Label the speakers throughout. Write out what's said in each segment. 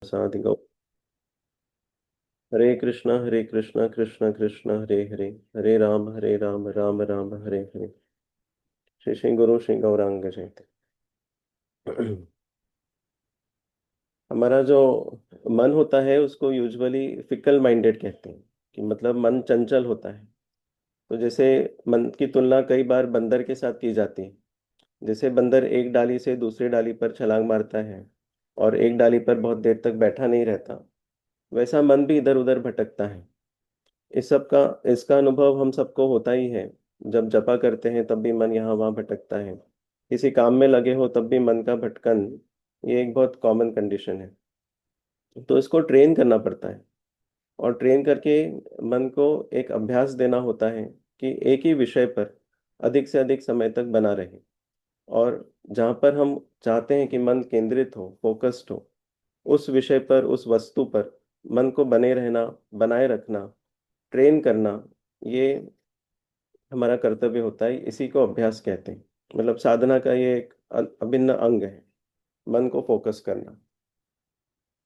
Speaker 1: प्रसाद गौ। हरे कृष्णा कृष्ण कृष्ण हरे हरे, हरे राम राम राम हरे हरे। श्री श्री गुरु श्री गौरांग जयते। हमारा जो मन होता है उसको यूजुअली फिकल माइंडेड कहते हैं, कि मतलब मन चंचल होता है। तो जैसे मन की तुलना कई बार बंदर के साथ की जाती है। जैसे बंदर एक डाली से दूसरी डाली पर छलांग मारता है और एक डाली पर बहुत देर तक बैठा नहीं रहता, वैसा मन भी इधर उधर भटकता है। इस सब का इसका अनुभव हम सबको होता ही है। जब जपा करते हैं तब भी मन यहाँ वहाँ भटकता है, किसी काम में लगे हो तब भी मन का भटकन, ये एक बहुत कॉमन कंडीशन है। तो इसको ट्रेन करना पड़ता है, और ट्रेन करके मन को एक अभ्यास देना होता है कि एक ही विषय पर अधिक से अधिक समय तक बना रहे। और जहाँ पर हम चाहते हैं कि मन केंद्रित हो, फोकस्ड हो, उस विषय पर, उस वस्तु पर मन को बने रहना, बनाए रखना, ट्रेन करना, ये हमारा कर्तव्य होता है। इसी को अभ्यास कहते हैं। मतलब साधना का ये एक अभिन्न अंग है, मन को फोकस करना।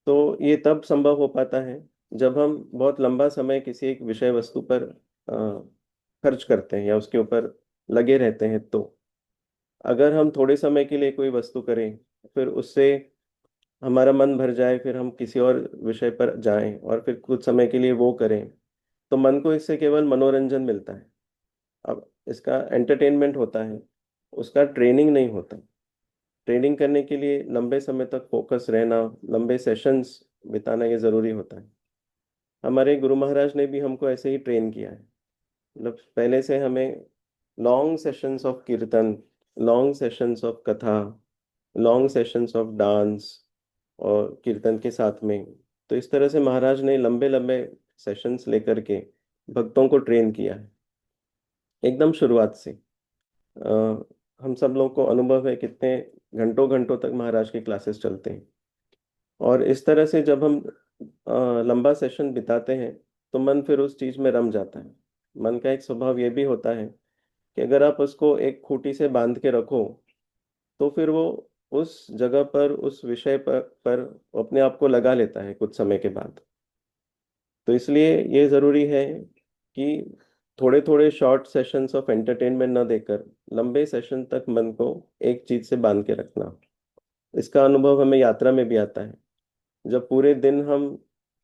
Speaker 1: तो ये तब संभव हो पाता है जब हम बहुत लंबा समय किसी एक विषय वस्तु पर खर्च करते हैं या उसके ऊपर लगे रहते हैं। तो अगर हम थोड़े समय के लिए कोई वस्तु करें, फिर उससे हमारा मन भर जाए, फिर हम किसी और विषय पर जाएं और फिर कुछ समय के लिए वो करें, तो मन को इससे केवल मनोरंजन मिलता है। अब इसका एंटरटेनमेंट होता है, उसका ट्रेनिंग नहीं होता। ट्रेनिंग करने के लिए लंबे समय तक फोकस रहना, लंबे सेशंस बिताना, ये ज़रूरी होता है। हमारे गुरु महाराज ने भी हमको ऐसे ही ट्रेन किया है। मतलब पहले से हमें लॉन्ग सेशंस ऑफ कीर्तन, लॉन्ग सेशंस ऑफ कथा, लॉन्ग सेशंस ऑफ डांस और कीर्तन के साथ में, तो इस तरह से महाराज ने लंबे लंबे सेशंस लेकर के भक्तों को ट्रेन किया है एकदम शुरुआत से। अ, हम सब लोग को अनुभव है कितने घंटों घंटों तक महाराज के क्लासेस चलते हैं। और इस तरह से जब हम लंबा सेशन बिताते हैं तो मन फिर उस चीज में रम जाता है। मन का एक स्वभाव ये भी होता है कि अगर आप उसको एक खूंटी से बांध के रखो, तो फिर वो उस जगह पर, उस विषय पर अपने आप को लगा लेता है कुछ समय के बाद। तो इसलिए ये जरूरी है कि थोड़े थोड़े शॉर्ट सेशंस ऑफ एंटरटेनमेंट ना देकर लंबे सेशन तक मन को एक चीज से बांध के रखना। इसका अनुभव हमें यात्रा में भी आता है। जब पूरे दिन हम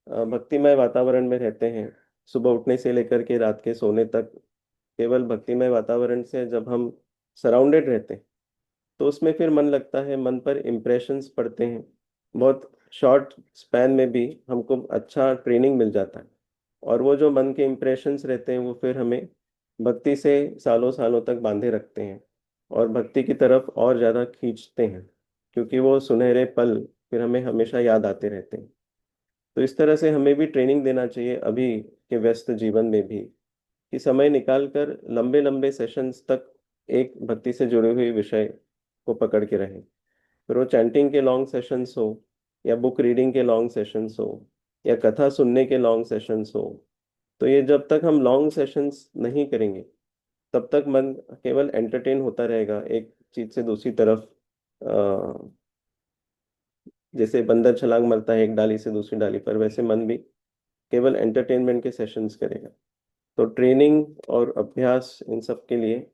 Speaker 1: भक्तिमय वातावरण में रहते हैं, सुबह उठने से लेकर के रात के सोने तक केवल भक्तिमय वातावरण से जब हम सराउंडेड रहते हैं, तो उसमें फिर मन लगता है, मन पर इम्प्रेशंस पड़ते हैं। बहुत शॉर्ट स्पैन में भी हमको अच्छा ट्रेनिंग मिल जाता है। और वो जो मन के इम्प्रेशंस रहते हैं वो फिर हमें भक्ति से सालों सालों तक बांधे रखते हैं और भक्ति की तरफ और ज़्यादा खींचते हैं, क्योंकि वो सुनहरे पल फिर हमें हमेशा याद आते रहते हैं। तो इस तरह से हमें भी ट्रेनिंग देना चाहिए अभी के व्यस्त जीवन में भी, कि समय निकालकर लंबे लंबे सेशंस तक एक भक्ति से जुड़े हुए विषय को पकड़ के रहें। फिर वो चैंटिंग के लॉन्ग सेशंस हो, या बुक रीडिंग के लॉन्ग सेशंस हो, या कथा सुनने के लॉन्ग सेशंस हो। तो ये जब तक हम लॉन्ग सेशंस नहीं करेंगे, तब तक मन केवल एंटरटेन होता रहेगा एक चीज से दूसरी तरफ। जैसे बंदर छलांग मारता है एक डाली से दूसरी डाली पर, वैसे मन भी केवल एंटरटेनमेंट के सेशंस करेगा। तो ट्रेनिंग और अभ्यास इन सब के लिए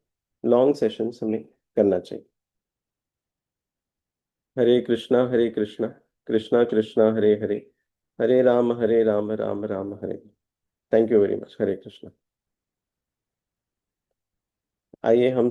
Speaker 1: लॉन्ग सेशंस हमें करना चाहिए। Hare Krishna Krishna Krishna Hare Hare, Hare Ram Ram Ram Hare. Thank you very much. Hare Krishna. आइए हम